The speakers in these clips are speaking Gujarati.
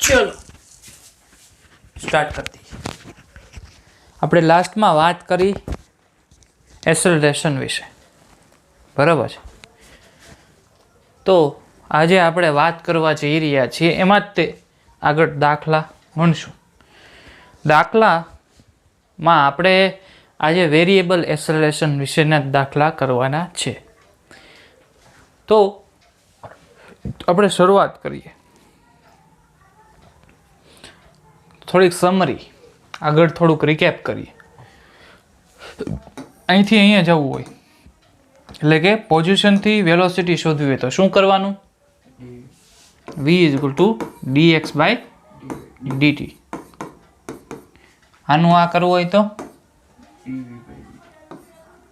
चलो स्टार्ट करती આપણે લાસ્ટમાં વાત કરી એસેલરેશન વિશે, બરાબર છે? તો આજે આપણે વાત કરવા જઈ રહ્યા છીએ એમાં જ તે આગળ દાખલા ગણશું. દાખલામાં આપણે આજે વેરિયેબલ એસેલરેશન વિશેના દાખલા કરવાના છે. તો આપણે શરૂઆત કરીએ. થોડીક સમરી, આગળ થોડુંક રિકેપ કરીએ. અહીંથી અહીંયા જવું હોય એટલે કે પોઝિશનથી વેલોસિટી શોધવી હોય તો શું કરવાનું? v dx by dt. આનું આ કરવું હોય તો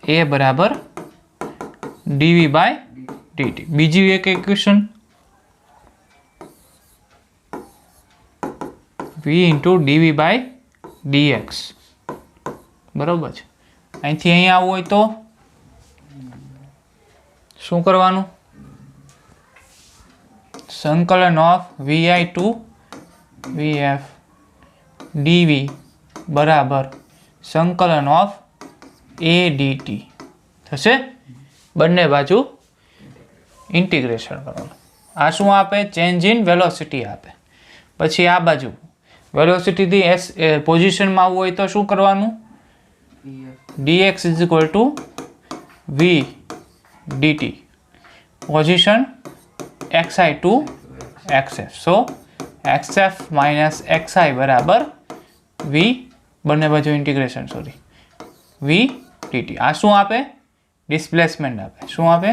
a બરાબર dv by dt. બીજી એક equation v into dv by dx, બરોબર છે. અહીંથી અહીંયા આવવું હોય તો શું કરવાનું? સંકલન of vi to vf dv બરાબર સંકલન ઓફ a dt થશે. બંને બાજુ ઇન્ટિગ્રેશન કરવાનું. આ શું આપે? ચેન્જ ઇન વેલોસિટી આપે. પછી આ બાજુ વેલોસિટીથી પોઝિશનમાં આવવું હોય તો શું કરવાનું? dx is equal to v dt. Position xi to xf. So xf minus xi બરાબર v, બંને બાજુ ઇન્ટિગ્રેશન v dt. આ શું આપે? ડિસ્પ્લેસમેન્ટ આપે. શું આપે?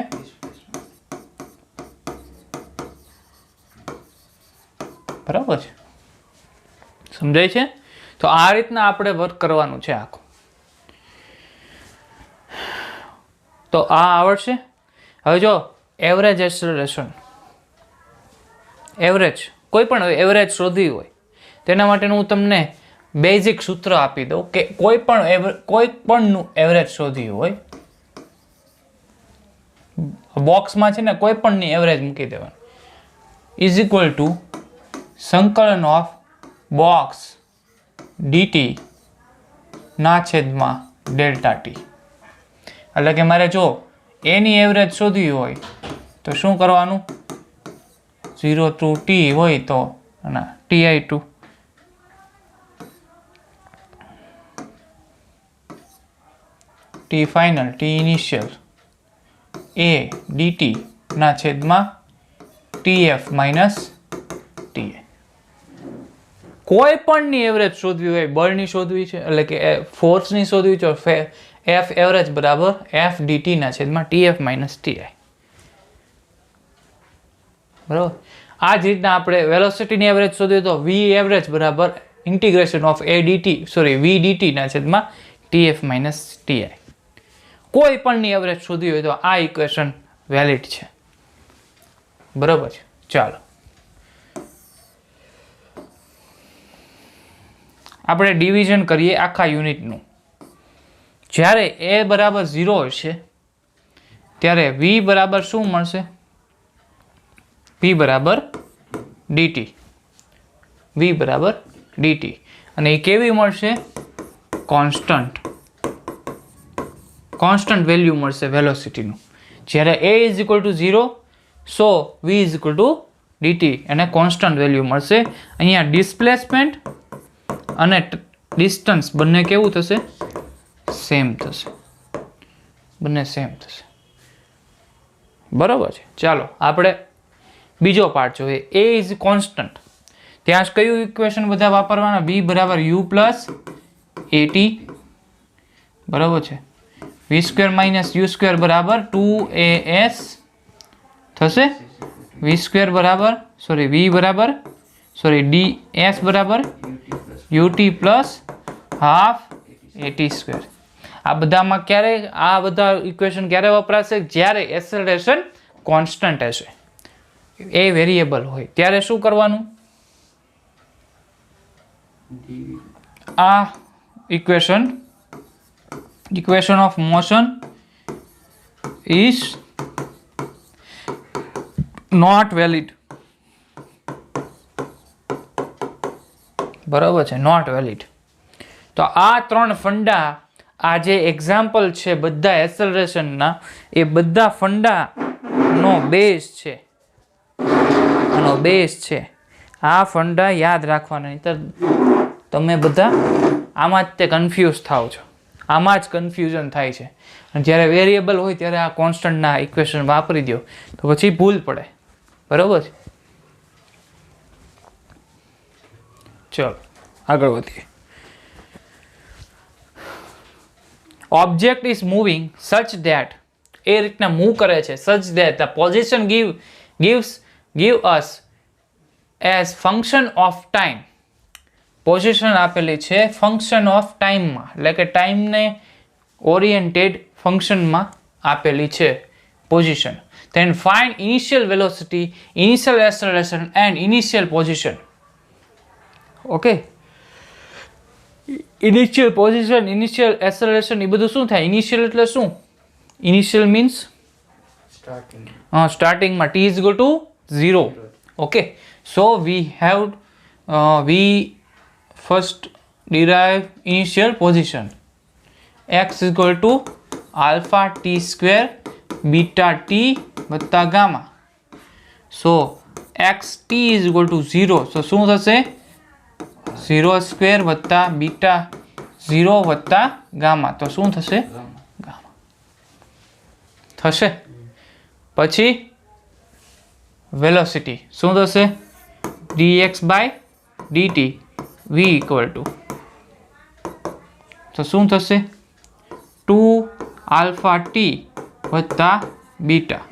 બરાબર છે, સમજાય છે? તો આ રીતના આપણે વર્ક કરવાનું છે આખું. તો આ આવડશે. હવે જો એવરેજ એસેલરેશન, એવરેજ કોઈ પણ એવરેજ શોધવી હોય તેના માટેનું હું તમને બેઝિક સૂત્ર આપી દઉં કે કોઈ પણનું એવરેજ શોધવી હોય, બોક્સમાં છે ને કોઈ પણની એવરેજ મૂકી દેવાનું. ઇઝ ઇક્વલ ટુ સંકલન ઓફ બોક્સ dt ના છેદમાં ડેલ્ટા ટી. એટલે કે મારે જો એની એવરેજ શોધવી હોય તો શું કરવાનું? 0 to t હોય તો ti to t final t initial a dt ના છેદમાં tf minus ta. કોઈ પણની એવરેજ શોધવી હોય, બળની શોધવી છે એટલે કે ફોર્સની શોધવી છે, f એવરેજ બરાબર f dt ના છેદમાં tf minus ti. બરાબર. આ જ રીતના આપણે વેલોસિટીની એવરેજ શોધવી તો v એવરેજ બરાબર ઇન્ટિગ્રેશન ઓફ v dt ના છેદમાં tf minus ti. કોઈ પણની એવરેજ શોધવી હોય તો આ ઇક્વેશન વેલિડ છે. બરાબર છે. ચાલો આપણે ડિવિઝન કરીએ આખા યુનિટનું. જ્યારે a બરાબર 0 હશે ત્યારે v બરાબર શું મળશે? v બરાબર dt. v બરાબર dt. અને એ કેવી મળશે? કોન્સ્ટન્ટ વેલ્યુ મળશે વેલોસિટીનું. જ્યારે a is equal to 0 so v is equal two dt અને કોન્સ્ટન્ટ વેલ્યુ મળશે. અહીંયા ડિસ્પ્લેસમેન્ટ અને ડિસ્ટન્સ બંને કેવું થશે? સેમ થશે. બંને સેમ થશે. બરાબર છે. ચાલો આપણે બીજો પાર્ટ જોઈએ. a is constant. ત્યાં જ કયું ઇક્વેશન બધા વાપરવાના? b બરાબર u પ્લસ at. બરાબર છે. v square minus u square બરાબર 2as થશે. v સ્ક્વેર બરાબર ds બરાબર ut plus half at square. આ બધામાં ક્યારે આ બધા ઇક્વેશન ક્યારે વપરાશે? જ્યારે એસેલરેશન કોન્સ્ટન્ટ હશે, એ વેરિયેબલ હોય ત્યારે શું કરવાનું? આ equation of motion is not valid. બરાબર છે, નોટ વેલિડ. તો આ 3 ફંડા, આ જે એક્ઝામ્પલ છે બધા એસેલરેશનના, એ બધા ફંડાનો બેઝ છે, આનો બેઝ છે. આ ફંડા યાદ રાખવાના, નહીં તમે બધા આમાં જ તે કન્ફ્યુઝ થાવ છો, આમાં જ કન્ફ્યુઝન થાય છે. અને જ્યારે વેરિયેબલ હોય ત્યારે આ કોન્સ્ટન્ટના ઇક્વેશન વાપરી દો તો પછી ભૂલ પડે. બરાબર છે. ચલો આગળ વધીએ. Object is moving such that, એ રીતના મૂવ કરે છે, such that the position give us as function of time. Position આપેલી છે ફંક્શન ઓફ ટાઈમમાં, એટલે કે ટાઈમને ઓરિએન્ટેડ ફંક્શનમાં આપેલી છે position. Then find initial velocity, initial acceleration and initial position. Okay, initial position, initial acceleration, એ બધું શું થાય? ઇનિશિયલ એટલે શું? ઇનિશિયલ મીન્સ સ્ટાર્ટિંગમાં t is equal to 0. Okay, so we first derive initial position. X is equal to alpha t square beta t વત્તા gamma. so xt is equal to 0. so શું થશે? 0 સ્ક્વેર વત્તા બીટા 0 વત્તા ગામા, તો શું થશે? ગામા થશે. પછી વેલોસિટી શું થશે? dx by dt v equal to, તો શું થશે? 2 આલ્ફા t વત્તા beta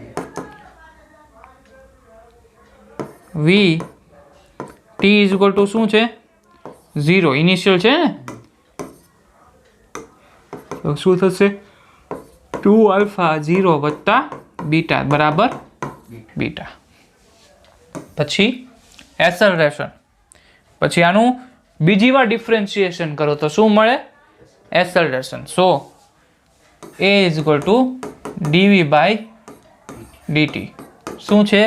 v t is equal to શું છે? 0. ઇનિશિયલ છે ને, તો શું થશે? 2 આલ્ફા 0 વત્તા બીટા બરાબર બીટા. પછી એસેલરેશન, પછી આનું બીજી વાર ડિફરન્શિએશન કરો તો શું મળે? Acceleration. So a is equal to dv by dt શું છે?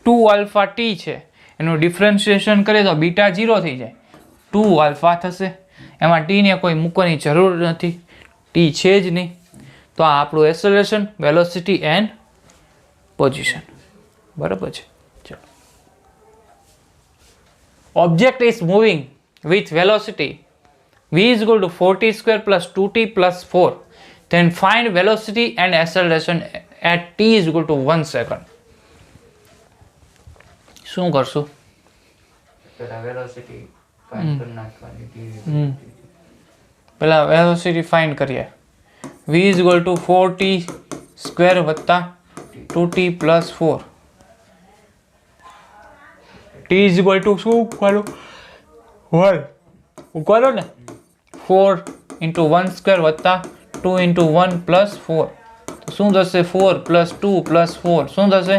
2 આલ્ફા t છે, એનું ડિફરન્શિએશન કરીએ તો બીટા 0 થઈ જાય, 2 આલ્ફા થશે. એમાં t ને કોઈ મૂકવાની જરૂર નથી, t છે જ નહીં. તો આ આપણું એસેલરેશન, વેલોસિટી એન્ડ પોઝિશન. બરાબર છે. ચલો, object is moving with velocity v is equal to 4t square plus 2t plus 4. then find velocity and acceleration at t is equal to 1 second. શું કરશું? પેલા વેલોસિટી ફાઇન્ડ કરી નાખવાની. પેલા વેલોસિટી ફાઇન્ડ કરીએ. v is equal to 4t square વત્તા 2t plus 4. t is equal to શું કરો? 1 ઉકાળો ને, 4 into 1 સ્ક્વેર વત્તા 2 into 1 plus 4, તો શું થશે? 4 plus 2 plus 4 શું થશે?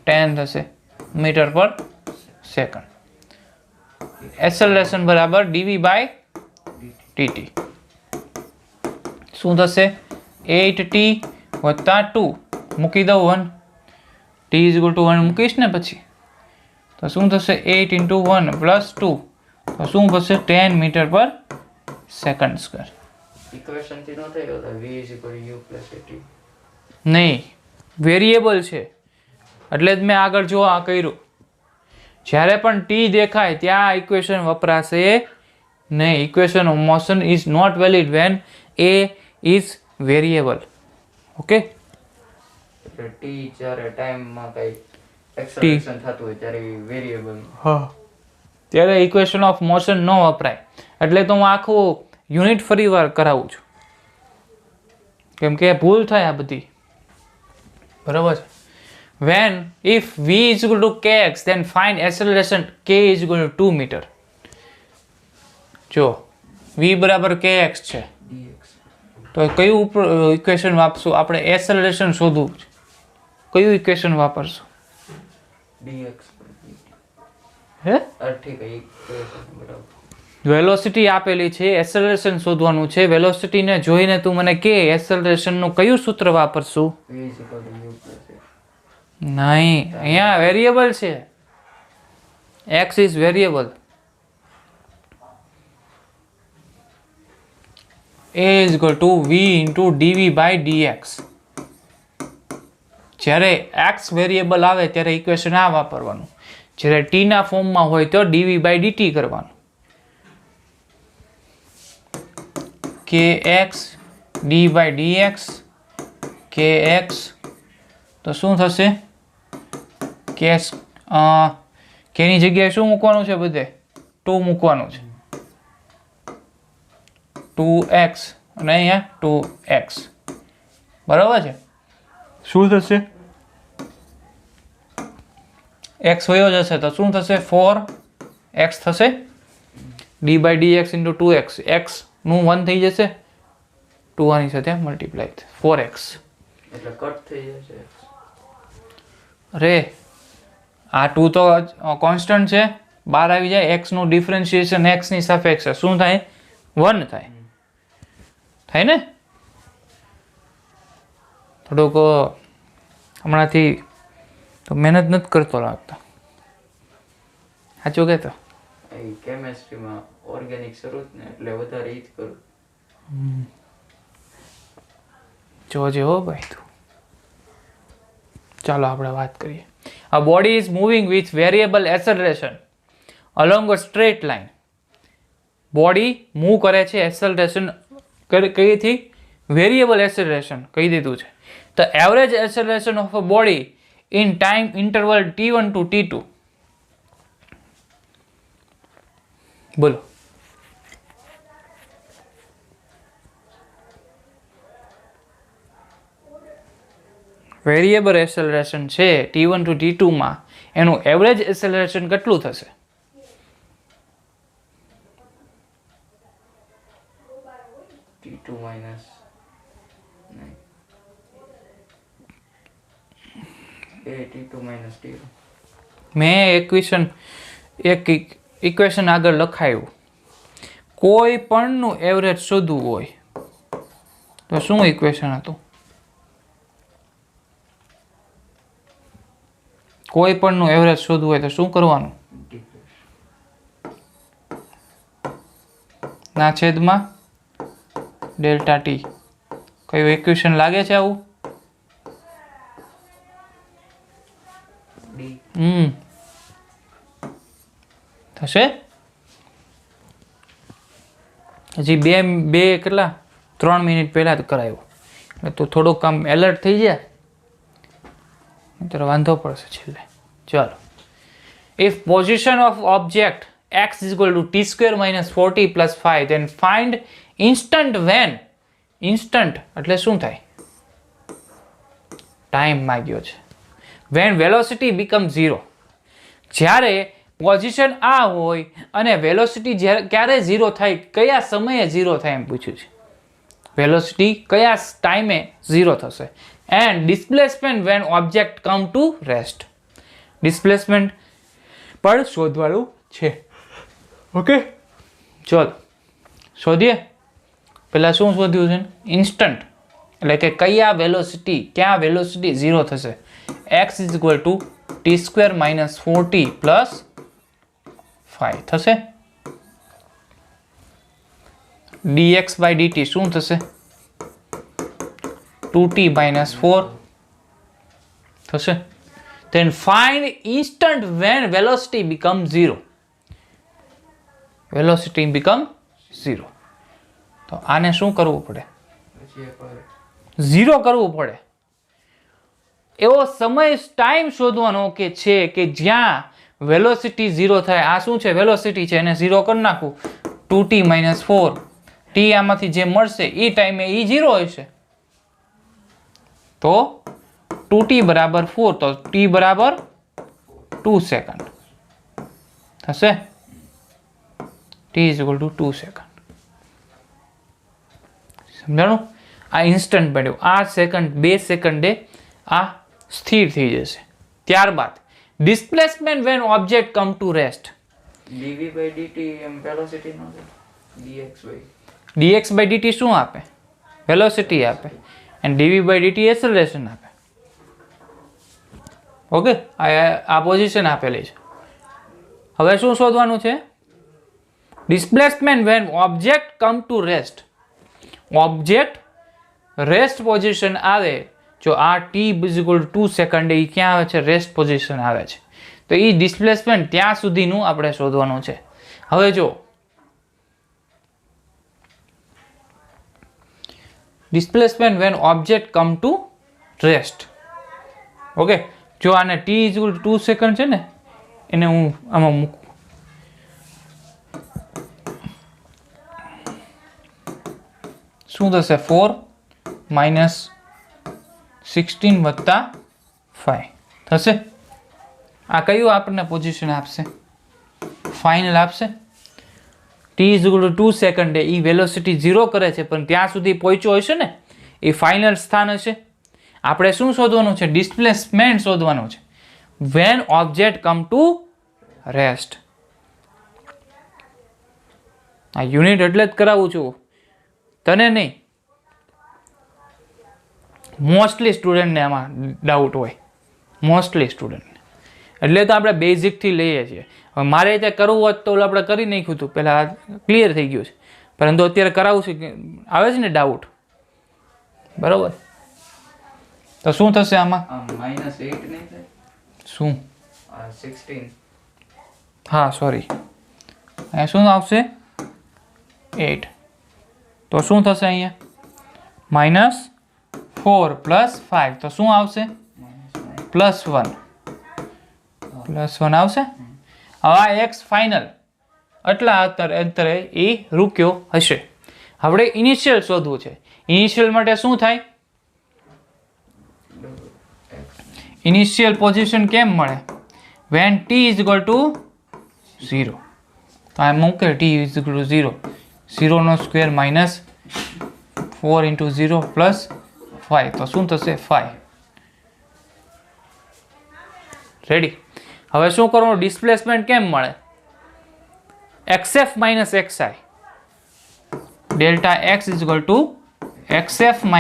10 થશે મીટર પર સેકન્ડ. એસેલરેશન બરાબર dv બાય dt શું થશે? 8t વત્તા 2 મૂકી દઉં 1, t is equal to 1 મૂકીશ ને પછી, તો શું થશે? 8 into 1 plus 2, તો શું થશે? 10 મીટર પર સેકન્ડ સ્ક્વેર. ઇક્વેશન થી નો થયો તો v is equal to u plus at. નહીં, વેરિયેબલ છે એટલે જ મેં આગળ જો આ કર્યું. જ્યારે પણ t દેખાય ત્યાં ઇક્વેશન વપરાશે નહીં. Equation of motion is not valid when a is variable. Okay, એટલે t જ્યારે ટાઈમમાં કઈ એક્સેલરેશન થતું હોય ત્યારે વેરિયેબલ. હા, ત્યારે ઇક્વેશન ઓફ મોશન ન વપરાય. એટલે તો હું આખું યુનિટ ફરી વાર કરાવું છું, કેમ કે ભૂલ થાય આ બધી. બરાબર છે. when if v is equal to kx then find acceleration k is equal to 2 meter. જો v બરાબર kx છે dx તો કયું ઇક્વેશન વાપરશું આપણે? એસેલરેશન શોધવું છે. કયું ઇક્વેશન વાપરશું? dx. હે, ઠીક છે, ઇક્વેશન બરાબર. વેલોસિટી આપેલી છે, એસેલરેશન શોધવાનું છે. વેલોસિટીને જોઈને તું મને કે એસેલરેશનનું કયું સૂત્ર વાપરશું? v is equal to u plus at. નહીં, અહીંયા વેરિયેબલ છે, x is variable. A is equal to v into dv by dx. જ્યારે એક્સ વેરિયેબલ આવે ત્યારે ઇક્વેશન આ વાપરવાનું, જ્યારે ટીના ફોર્મમાં હોય તો ડીવી બાય ડીટી કરવાનું. કે એક્સ ડી બાય ડીએક્સ કે એક્સ, તો શું થશે? કેની જગ્યાએ શું મૂકવાનું છે? બધે 2 મૂકવાનું છે. 2x અને અહીંયા 2x. બરાબર છે. શું થશે? x વયો જશે તો શું થશે? 4x થશે. d by dx into 2x, x નું 1 થઈ જશે, 2 આની સાથે મલ્ટીપ્લાય 4x એટલે કટ થઈ જશે. અરે આ 2 તો કોન્સ્ટન્ટ છે, બહાર આવી જાય. x નું ડિફરન્શિએશન x ની સાપેક્ષે શું થાય? 1 થાય. થાય ને? થોડોક હમણાંથી તો મહેનત નથી કરતો લાગતો. સાચું કહેતો? એ કેમેસ્ટ્રીમાં ઓર્ગેનિક શરૂ ને એટલે વધારે ઈ જ કરું. જોજે હો ભાઈ તું. ચાલો આપણે વાત કરીએ. A body is moving with variable acceleration along a straight line. Body move કરે છે એક્સેલરેશન કઈથી? વેરિયેબલ એક્સેલરેશન કહી દીધું છે. The average acceleration of a body in time interval t1 to t2. બોલો. વેરિયેબલ એક્સેલરેશન છે t1 to t2 માં, એનું એવરેજ એક્સેલરેશન કેટલું થશે? t2 minus t2 minus t. મેં એક ઇક્વેશન આગળ લખાયું. કોઈ પણનું એવરેજ શોધવું હોય તો શું ઇક્વેશન હતું? કોઈ પણનું એવરેજ શોધવું હોય તો શું કરવાનું? ના છેદમાં ડેલ્ટા ટી. કયું ઇક્વેશન લાગે છે આવું? થશે. હજી બે કેટલા 3 મિનિટ પહેલા જ કરાયું, એટલે તું થોડુંક આમ એલર્ટ થઈ જાય, ત્યારે વાંધો પડશે છેલ્લે. ચાલો. If position of object x is equal to t square minus 4t plus 5, then find instant when. instant એટલે શું થાય? ટાઈમ માંગ્યો છે. when velocity becomes 0. જ્યારે પોઝિશન આ હોય અને વેલોસિટી ક્યારે 0 થાય, કયા સમયે 0 થાય એમ પૂછ્યું છે. વેલોસિટી કયા ટાઈમે 0 થશે. And displacement when object come to rest. Displacement પણ શોધવાનું છે. ઓકે, ચલો શોધીએ. પહેલા શું શોધ્યું છે? ઇન્સ્ટન્ટ, એટલે કે કયા વેલોસિટી, ક્યાં વેલોસિટી 0 થશે. x is equal to t square minus 4t plus 5 થશે. dx by dt શું થશે? 2t minus 4 થશે. Then find instant when velocity becomes 0. velocity become 0. તો આને શું કરવું પડે? 0 કરવું પડે. એવો સમય ટાઈમ શોધવાનો કે છે કે જ્યાં વેલોસિટી 0 થાય. આ શું છે? વેલોસિટી છે, એને 0 કરી નાખું. 2t minus 4 t આમાંથી જે મળશે એ ટાઈમે એ 0 હશે. તો 2t બરાબર 4, તો t બરાબર 2 સેકન્ડ થશે. t is equal to 2 second. સમજાણું? આ ઇન્સ્ટન્ટ બન્યું. આ સેકન્ડ 2 સેકન્ડે આ સ્થિર થઈ જશે. ત્યારબાદ displacement when object come to rest. dv by dt એમ વેલોસિટી નો છે. dx by dt શું આપે? વેલોસિટી આપે. અને dv by dt એક્સેલરેશન આપે. ઓકે, આ પોઝિશન આપેલી છે. હવે શું શોધવાનું છે? Displacement when object come to rest. Object rest position આવે, જો આ t=2 સેકન્ડ એ ક્યાં આવે છે? રેસ્ટ પોઝિશન આવે છે. તો એ ડિસ્પ્લેસમેન્ટ ત્યાં સુધીનું આપણે શોધવાનું છે. હવે જો displacement when object come to rest. Okay, જો આને t=2 સેકન્ડ છે ને, એને હું આમાં મૂકું. શું થશે? 4 - 16 વત્તા 5 થશે. આ કયું આપણને પોઝિશન આપશે? ફાઇનલ આપશે. t=2 સેકન્ડે એ વેલોસિટી 0 કરે છે, પણ ત્યાં સુધી પહોંચ્યો હશે ને, એ ફાઇનલ સ્થાન હશે. આપણે શું શોધવાનું છે? ડિસ્પ્લેસમેન્ટ શોધવાનું છે when object come to rest. આ યુનિટ એટલે જ કરાવું છું, તને નહીં. મોસ્ટલી સ્ટુડન્ટને આમાં ડાઉટ હોય, મોસ્ટલી સ્ટુડન્ટને. એટલે તો આપણે બેઝિકથી લઈએ છીએ. હવે મારે રીતે કરવું હોત તો આપણે કરી નાખ્યું હતું, પહેલાં ક્લિયર થઈ ગયું છે. પરંતુ અત્યારે કરાવું છે કે આવે છે ને ડાઉટ, બરાબર? તો શું થશે આમાં? -8 નહીં થાય? શું? 16. હા, સોરી, અહીંયા શું આવશે? 8. તો શું થશે અહીંયા? -4 + 5, તો શું આવશે? +1. +1 આવશે. હવે આ એક્સ ફાઇનલ એટલા અંતરે એ રૂક્યો હશે. આપણે ઇનિશિયલ શોધવું છે. ઇનિશિયલ માટે શું થાય? ઇનિશિયલ પોઝિશન કેમ મળે? Van t=0. તો આ મૂકે t=0. 0² - 4 × 0 + 5, તો શું થશે? 5. રેડી. હવે શું કરવાનું? ડિસ્પ્લેસમેન્ટ કેમ મળે? xf - xi. Delta x = xf -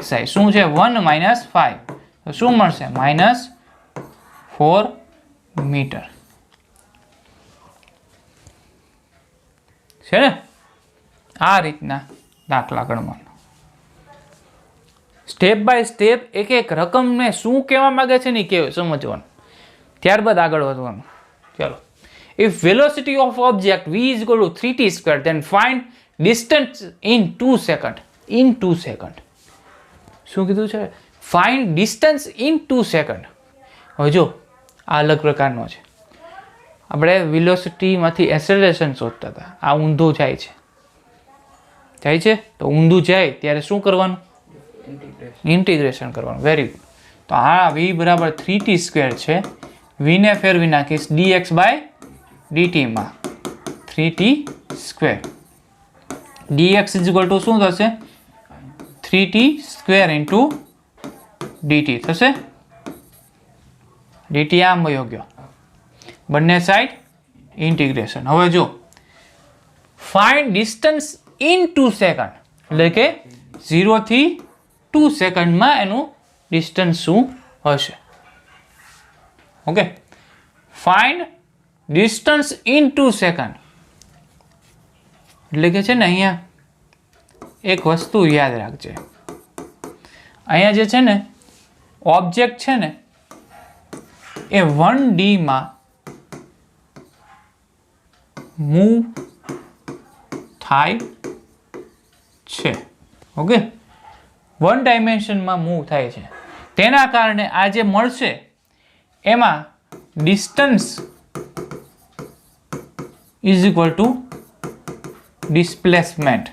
xi. શું છે? 1 - 5. તો શું મળશે? -4 મીટર છે ને. આ રીતના દાખલા ગણવાનો. સ્ટેપ બાય સ્ટેપ એક એક રકમને શું કહેવા માંગે છે ને કેવું સમજવાનું, ત્યારબાદ આગળ વધવાનું. ચાલો. If velocity of object v = 3t², then find distance in 2 second. In 2 second શું કીધું છે? Find distance in 2 second. હવે જો આ અલગ પ્રકારનો છે. આપણે વેલોસિટીમાંથી એસેલરેશન શોધતા હતા. આ ઊંધું જાય છે. તો ઊંધું જાય ત્યારે શું કરવાનું? ઇન્ટિગ્રેશન કરવાનું. Very good. તો આ v = 3t² છે. v ને ફેરવી નાખીશ dx/dt માં 3t². dx = શું થશે? 3t² × dt થશે. dt આમ વયો ગયો, બંને સાઈડ ઇન્ટિગ્રેશન. હવે જો ફાઇન્ડ ડિસ્ટન્સ ઇન 2 સેકન્ડ, એટલે કે 0 થી 2 સેકન્ડમાં એનું ડિસ્ટન્સ શું હશે? Okay, find distance in 2 second એટલે કે છે ને, અહીંયા એક વસ્તુ યાદ રાખજે. અહીંયા જે છે ને ઓબ્જેક્ટ છે ને એ 1D માં મૂવ થાય છે. ઓકે, 1 ડાયમેન્શનમાં મૂવ થાય છે. તેના કારણે આ જે મળશે એમાં ડિસ્ટન્સ = ડિસ્પ્લેસમેન્ટ.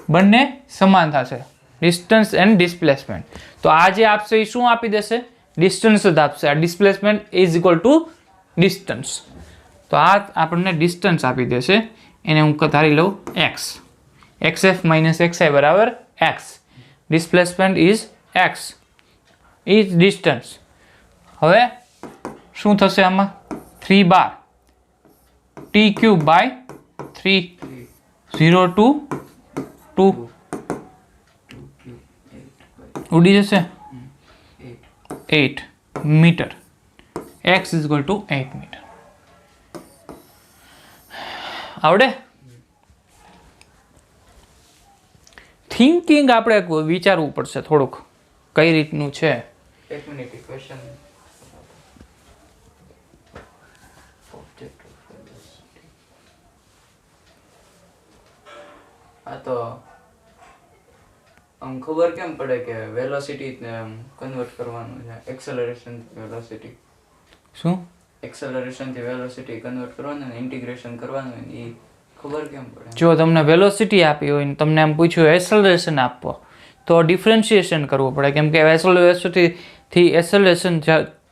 બંને સમાન થશે, ડિસ્ટન્સ એન્ડ ડિસ્પ્લેસમેન્ટ. તો આ જે આપશે એ શું આપી દેશે? ડિસ્ટન્સ જ આપશે. આ ડિસ્પ્લેસમેન્ટ = ડિસ્ટન્સ. તો આ આપણને ડિસ્ટન્સ આપી દેશે. એને હું ધારી લઉં x. xf - xi = x. Displacement is x, is distance. હવે શું થશે આમાં? 3 bar t³ / 3 0 to 2 ઉડી જશે. 8 મીટર. x = 8 metre. આવડે? થિંકિંગ આપણે વિચારવું પડશે થોડુંક કઈ રીતનું છે. એક મિનિટ ઇક્વેશન ઓબ્જેક્ટ આ તો આમ ખબર કેમ પડે કે વેલોસિટી કન્વર્ટ કરવાનું છે એક્સેલરેશન વેલોસિટી શું એક્સેલરેશન થી વેલોસિટી કન્વર્ટ કરવાનું ને ઇન્ટિગ્રેશન કરવાનું એ ખબર કેમ પડે? જો તમને વેલોસિટી આપી હોય ને તમને એમ પૂછ્યું એસેલરેશન આપો તો ડિફરન્શિએશન કરવું પડે, કેમ કે વેલોસિટીથી એસેલરેશન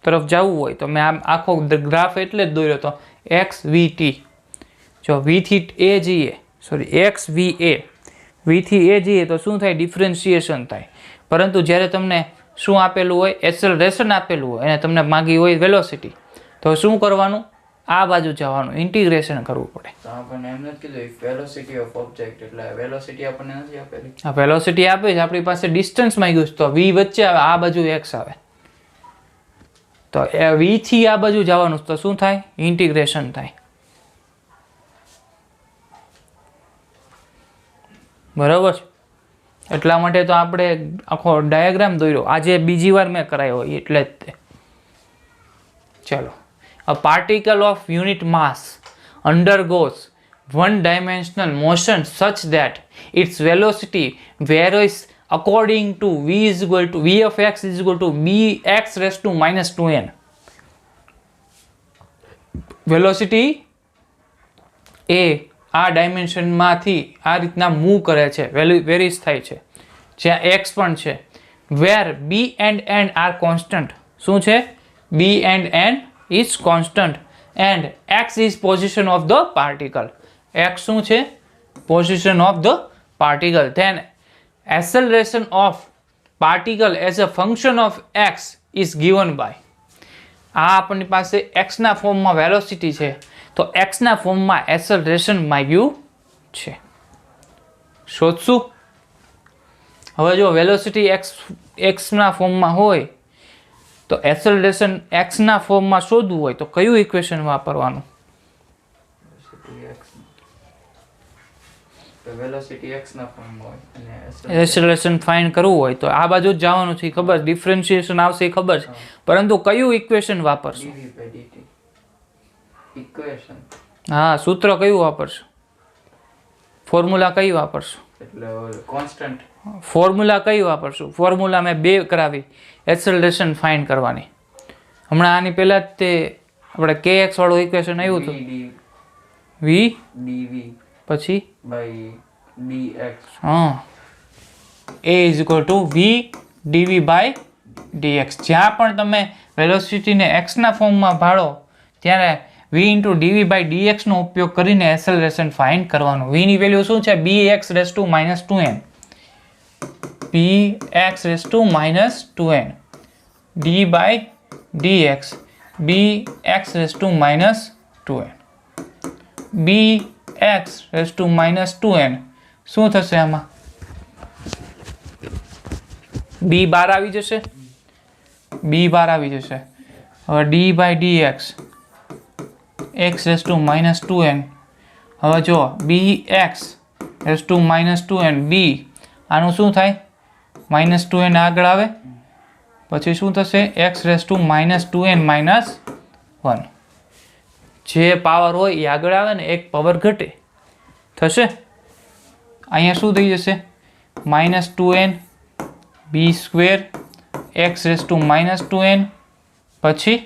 તરફ જવું હોય તો મેં આમ આખો ગ્રાફ એટલે જ દોર્યો હતો એક્સ વી ટી. જો વીથી એ જઈએ એક્સ વી એ વીથી એ જઈએ તો શું થાય? ડિફરન્શિએશન થાય. પરંતુ જ્યારે તમને શું આપેલું હોય? એસેલરેશન આપેલું હોય અને તમને માગી હોય વેલોસિટી, તો શું કરવાનું? આ બાજુ જવાનું, ઇન્ટિગ્રેશન કરવું પડે. તો આપણને એમ નથી કીધું વેલોસિટી ઓફ ઓબ્જેક્ટ એટલે વેલોસિટી આપણને નથી આપેલી. આ વેલોસિટી આપે છે, આપણી પાસે ડિસ્ટન્સ માંગ્યું છે તો વી વચ્ચે આવે, આ બાજુ એક્સ આવે તો વી થી આ બાજુ જવાનું તો શું થાય? ઇન્ટિગ્રેશન થાય. બરાબર છે. એટલા માટે તો આપણે આખો ડાયાગ્રામ દોર્યો, આજે બીજી વાર મેં કરાયો એટલે જ તે. ચલો, a particle of unit mass undergoes one-dimensional motion such that its velocity varies according to v of x is equal to bx raised to minus 2n. Velocity એ આ ડાયમેન્શનમાંથી આ રીતના મૂવ કરે છે, વેરીઝ થાય છે, જ્યાં એક્સ પણ છે. Where b and n are constant. શું છે? B and n is constant and x is position of the particle. x શું છે? Position of the particle. Then acceleration of particle as a function of x is given by. આ આપણી પાસે x ના ફોર્મમાં વેલોસિટી છે તો x ના ફોર્મમાં એસેલરેશન માંગ્યું છે. શોધશું. હવે જો વેલોસિટી x ના ફોર્મમાં હોય તો એસેલરેશન x ના ફોર્મમાં શોધવું હોય તો કયું ઇક્વેશન વાપરવાનું? વેલોસિટી x ના ફોર્મમાં હોય અને એસેલરેશન ફાઇન્ડ કરવું હોય તો આ બાજુ જ જવાનું છે, ખબર? ડિફરન્શિએશન આવશે એ ખબર છે, પરંતુ કયું ઇક્વેશન વાપરશું? dv/dt equation. હા, સૂત્ર કયું વાપરશું? ફોર્મ્યુલા કઈ વાપરશું? એટલે કોન્સ્ટન્ટ. ફોર્મ્યુલા કઈ વાપરશું? ફોર્મ્યુલા મેં બે કરાવી એસેલરેશન ફાઇન્ડ કરવાની. હમણાં આની પહેલા જ તે આપણે kx વાળું ઇક્વેશન આવ્યું હતું. v dv પછી બાય dx. હા, a is equal to v dv by dx. જ્યાં પણ તમે વેલોસિટીને x ના ફોર્મમાં ભાળો ત્યારે v into dv by dx નો ઉપયોગ કરીને એસેલરેશન ફાઇન્ડ કરવાનું. v ની વેલ્યુ શું છે? bx raise to minus 2n. bx raise to minus 2n d by dx bx raise to minus 2n bx raise to minus 2n. શું થશે આમાં? b બાર આવી જશે, b બાર આવી જશે. હવે d by dx x raise to minus 2n. હવે જો bx raise to minus 2n b, આનું શું થાય? માઇનસ 2n આગળ આવે પછી શું થશે? x raise to minus 2n minus 1. જે પાવર હોય એ આગળ આવે ને એક પાવર ઘટે થશે. અહીંયા શું થઈ જશે? Minus 2n b square x raise to minus 2n પછી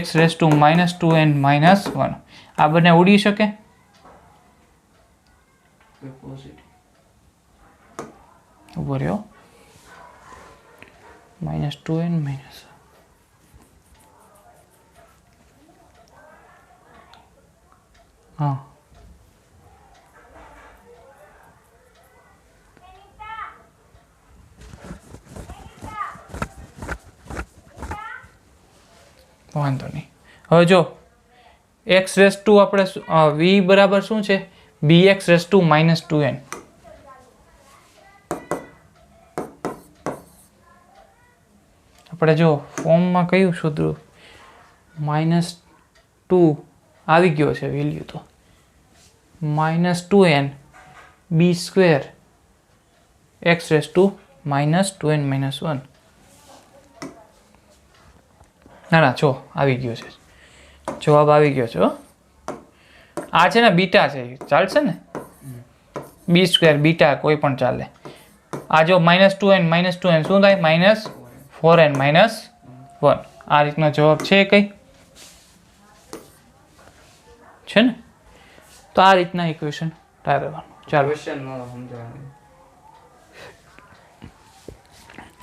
x raise to minus 2n minus 1. આ બંને ઉડી શકે? ઉભો રહ્યો. માઇનસ 2n માઇનસ હા વાંધો નહીં. હવે જો x રેઝ ટુ આપણે v બરાબર શું છે? bx raise to minus 2n. આપણે જો ફોર્મમાં કયું શોધવું? માઇનસ 2 આવી ગયો છે વેલ્યુ તો minus 2n b square x raise to -2n - 1. ના જો આવી ગયો છે, જવાબ આવી ગયો છે. આ છે ને બીટા છે, ચાલશે ને? b² બીટા કોઈ પણ ચાલે. આ જો -2n શું થાય? -4n - 1. આ રીતનો જવાબ છે કઈ છે ને? તો આ રીતના ઇક્વેશન ટાળવાનું. ચાલો, ક્વેશ્ચન સમજાવવાનું.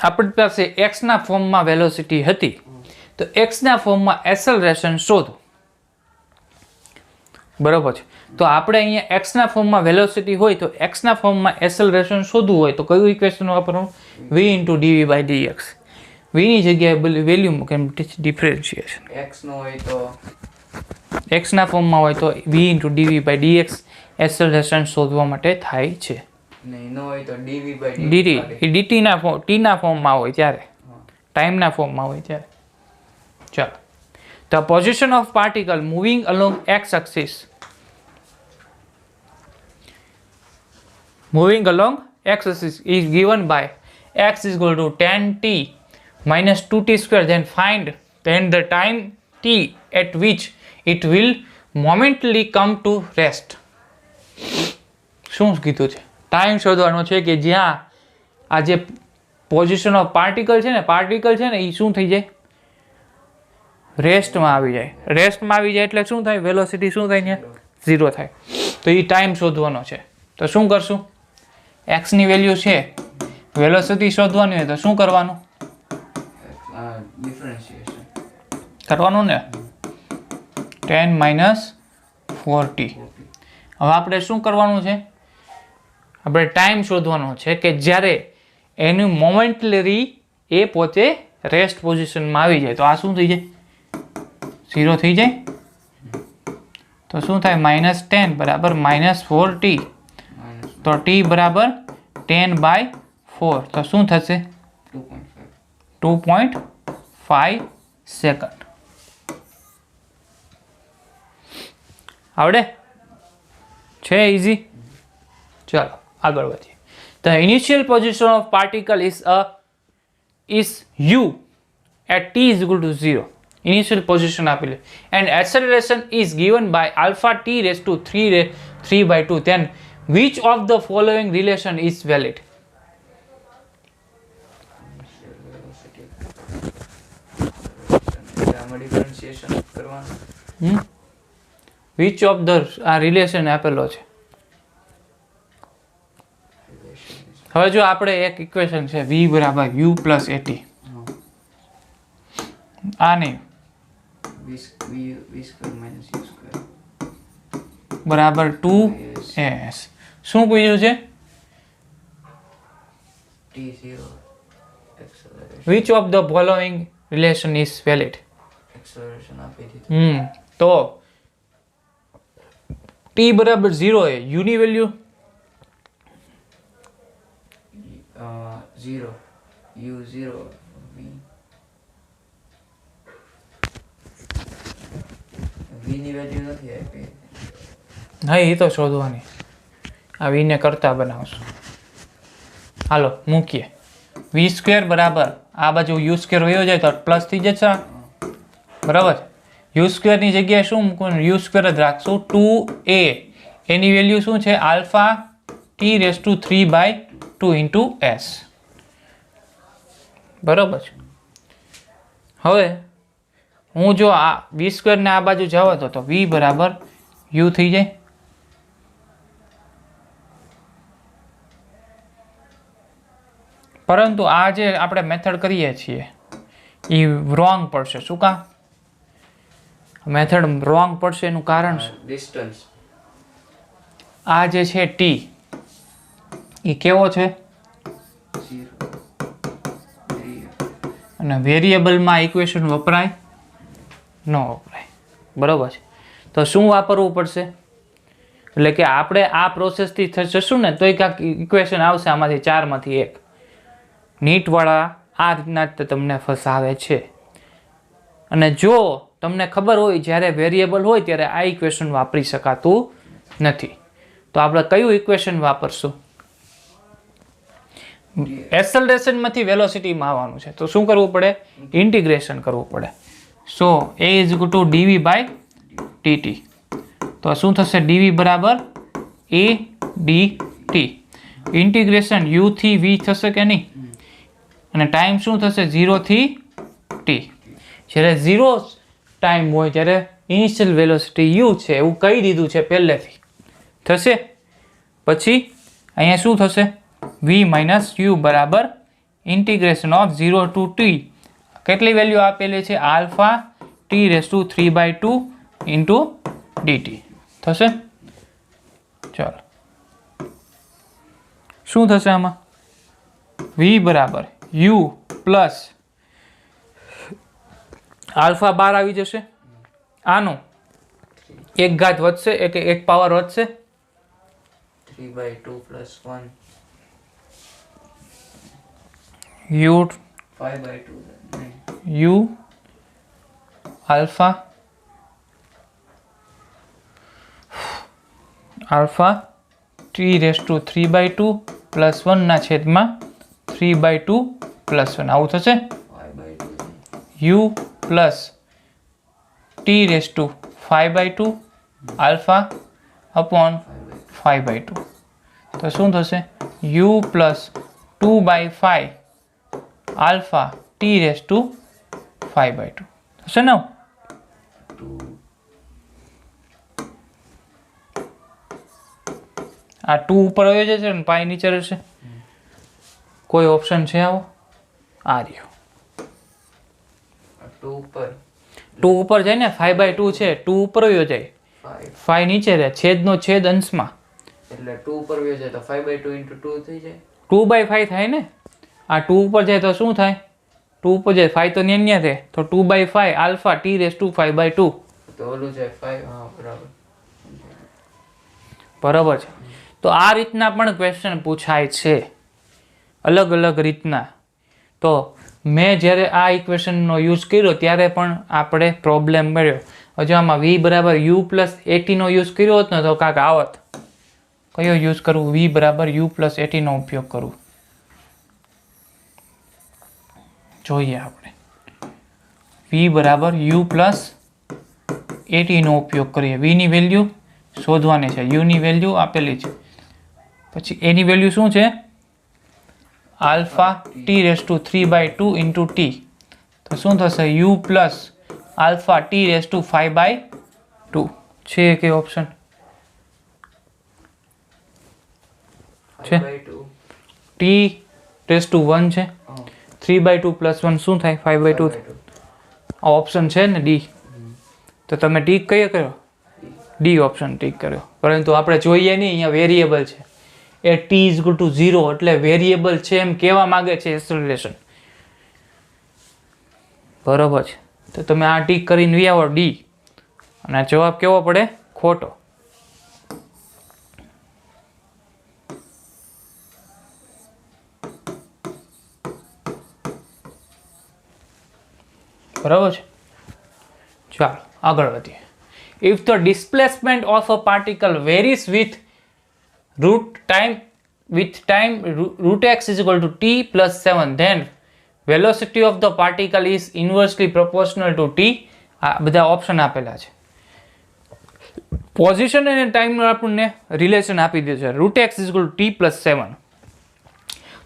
આપણી પાસે x ના ફોર્મમાં વેલોસિટી હતી, તો x ના ફોર્મમાં એસેલરેશન શોધો. બરોબર છે. તો આપણે અહીંયા x ના ફોર્મમાં વેલોસિટી હોય તો x ના ફોર્મમાં એસેલરેશન શોધવું હોય તો કયું ઇક્વેશન વાપરવું? v × dv/dx. v ની જગ્યાએ વેલ્યુ મૂકે, ડિફરન્શિએશન. x નો હોય તો x ના ફોર્મમાં હોય તો v × dv/dx એસેલરેશન શોધવા માટે થાય છે. નહીં નો હોય તો dv/dt. dt એ dt ના ફોર્મ t ના ફોર્મમાં હોય ત્યારે, ટાઈમ ના ફોર્મમાં હોય ત્યારે. ચાલો, the position of particle moving along x axis is given by x is equal to tan t minus 2t². Then the time t at which it will momentarily come to rest. શું કીધું છે? ટાઈમ શોધવાનો છે કે જ્યાં આ જે પોઝિશન ઓફ પાર્ટિકલ છે ને એ શું થઈ જાય? રેસ્ટમાં આવી જાય. રેસ્ટમાં આવી જાય એટલે શું થાય? વેલોસિટી શું થાય? ત્યાં 0 થાય. તો એ ટાઈમ શોધવાનો છે. તો શું કરશું? x ની વેલ્યુ છે, વેલોસિટી શોધવાની હોય તો શું કરવાનું? ડિફરન્શિએશન કરવાનું ને, 10 - 4t. હવે આપણે શું કરવાનું છે? આપણે ટાઈમ શોધવાનો છે કે જ્યારે એનું મોમેન્ટલી એ પોતે રેસ્ટ પોઝિશનમાં આવી જાય તો આ શું થઈ જાય? 0 થઈ જાય. તો શું થાય? -10 બરાબર -4t. તો t બરાબર 10/4. તો શું થશે? 2.5 સેકન્ડ. આવડે છે? ઇઝી. ચાલો આગળ વધીએ. The initial position of particle is u at t is equal to 0. Initial position આપેલી and acceleration is given by alpha t raised to 3/2. Then which of the following relation is valid? આમાં ડિફરન્શિએશન કરવાનું. Which of the આ રિલેશન આપેલો છે. હવે જો આપણે એક ઇક્વેશન છે v બરાબર u પ્લસ at. આ નહીં બરાબર 2s. શું પૂછ્યું છે? t0 which of the following relation is valid? Acceleration આપી દીધું. તો t બરાબર 0 એ u ની વેલ્યુ 0 u0 v ની વેલ્યુ નથી આપી. હા એ તો શોધવાની. આ v ને કરતા બનાવશું. હાલો મૂકીએ. v² બરાબર આ બાજુ u² વયો જાય તો પ્લસ થઈ જશે. બરાબર. u² ની જગ્યાએ શું મૂકવાનું? u² જ રાખશું. 2a એની વેલ્યુ શું છે? Alpha t raise to 3/2 × s. બરાબર છે. હવે હું જો આ v² ને આ બાજુ જવા દો તો v બરાબર u થઈ જાય. પરંતુ આ જે આપણે મેથડ કરીએ છીએ એ રોંગ પડશે. શું કામ મેથડ રોંગ પડશે? એનું કારણ શું? ડિસ્ટન્સ આ જે છે t એ કેવો છે? 0 અને વેરિયેબલમાં ઇક્વેશન વપરાય ન વપરાય. બરોબર છે. તો શું વાપરવું પડશે? એટલે કે આપણે આ પ્રોસેસથી જશું ને તો કાંઈક ઇક્વેશન આવશે આમાંથી 4 માંથી 1. નીટવાળા આ રીતના જ તમને ફસાવે છે. અને જો તમને ખબર હોય જ્યારે વેરિયેબલ હોય ત્યારે આ ઇક્વેશન વાપરી શકાતું નથી. તો આપણે કયું ઇક્વેશન વાપરશું? એક્સલરેશનમાંથી વેલોસિટીમાં આવવાનું છે તો શું કરવું પડે? ઇન્ટિગ્રેશન કરવું પડે. So a is equal to dv by dt. તો શું થશે? dv બરાબર a dt. ઇન્ટિગ્રેશન u થી v થશે કે નહીં? અને ટાઈમ શું થશે? 0 થી t. જ્યારે 0 ટાઈમ હોય ત્યારે ઇનિશિયલ વેલોસિટી u છે એવું કહી દીધું છે પહેલેથી. થશે. પછી અહીંયા શું થશે? v માઇનસ u બરાબર ઇન્ટિગ્રેશન ઓફ 0 ટુ t. કેટલી વેલ્યુ આપેલી છે? Alpha t raise to 3/2 into dt થશે. ચાલો શું થશે આમાં? v બરાબર u પ્લસ આલ્ફા બાર આવી જશે. આનો એક ઘાત વધશે એટલે એક પાવર વધશે. 3/2 plus 1 u 5/2 નહીં. u alpha t raise to 3/2 plus 1 ના છેદમાં 3/2 પ્લસ 1 આવું થશે. 5/2 u plus t raise to 5/2 alpha upon 5/2. તો શું થશે? u plus 2/5 alpha t raise to 5/2 થશે ને? આ 2 ઉપર આવ્યો જશે ને પાઈ નીચે રહેશે. કોઈ ઓપ્શન છે આવો? આ રહ્યો. 2 ઉપર 2 ઉપર જાય ને 5/2 છે 2 ઉપર આવ્યો જાય 5 5 નીચે રહે છેદનો છેદ અંશમાં એટલે 2 ઉપર વયો જાય તો 5/2 into 2 થઈ જાય. 2/5 થાય ને. આ 2 ઉપર જાય તો શું થાય? 2 ઉપર જાય 5 તો ન્યા રહે તો 2/5 આલ્ફા t રેસ ટુ 5/2 તો ઓલું છે 5. હા બરાબર. બરાબર છે. તો આ રીતના પણ ક્વેશ્ચન પૂછાય છે અલગ અલગ રીતના. તો મેં જ્યારે આ ઇક્વેશનનો યુઝ કર્યો ત્યારે પણ આપણે પ્રોબ્લેમ મળ્યો. હજુ આમાં v બરાબર u પ્લસ 80 નો યુઝ કર્યો હોત ને તો કાંક આવત. કયો યુઝ કરવું? v બરાબર u પ્લસ 80 નો ઉપયોગ કરવું. જોઈએ આપણે v બરાબર u પ્લસ 80 નો ઉપયોગ કરીએ. v ની વેલ્યુ શોધવાની છે. u ની વેલ્યુ આપેલી છે. પછી એની વેલ્યુ શું છે? Alpha t raise to 3/2 into t. તો શું થશે? u plus alpha t raise to 5/2 છે કે ઓપ્શન છે? 5/2 t રેસ ટુ 1 છે. 3/2 પ્લસ 1 શું થાય? 5/2. આ ઓપ્શન છે ને ડી. તો તમે ટીક કયો કર્યો? ડી ઓપ્શન ટીક કર્યો. પરંતુ આપણે જોઈએ નહીં અહીંયા વેરિયેબલ છે એ t ઇઝ ઇક્વલ ટુ 0 એટલે વેરિયેબલ છે એમ કહેવા માંગે છે એક્સેલરેશન. બરોબર છે. તો તમે આ ટીક કરીને વી આવો ડી અને જવાબ કેવો પડે? ખોટો. બરાબર છે. ચાલો આગળ વધીએ. If the displacement of a particle varies with root x is equal to t plus 7 then velocity of the particle is inversely proportional to t. આ બધા ઓપ્શન આપેલા છે. પોઝિશન અને ટાઈમનો આપણને રિલેશન આપી દે છે. Root x is equal to t plus 7.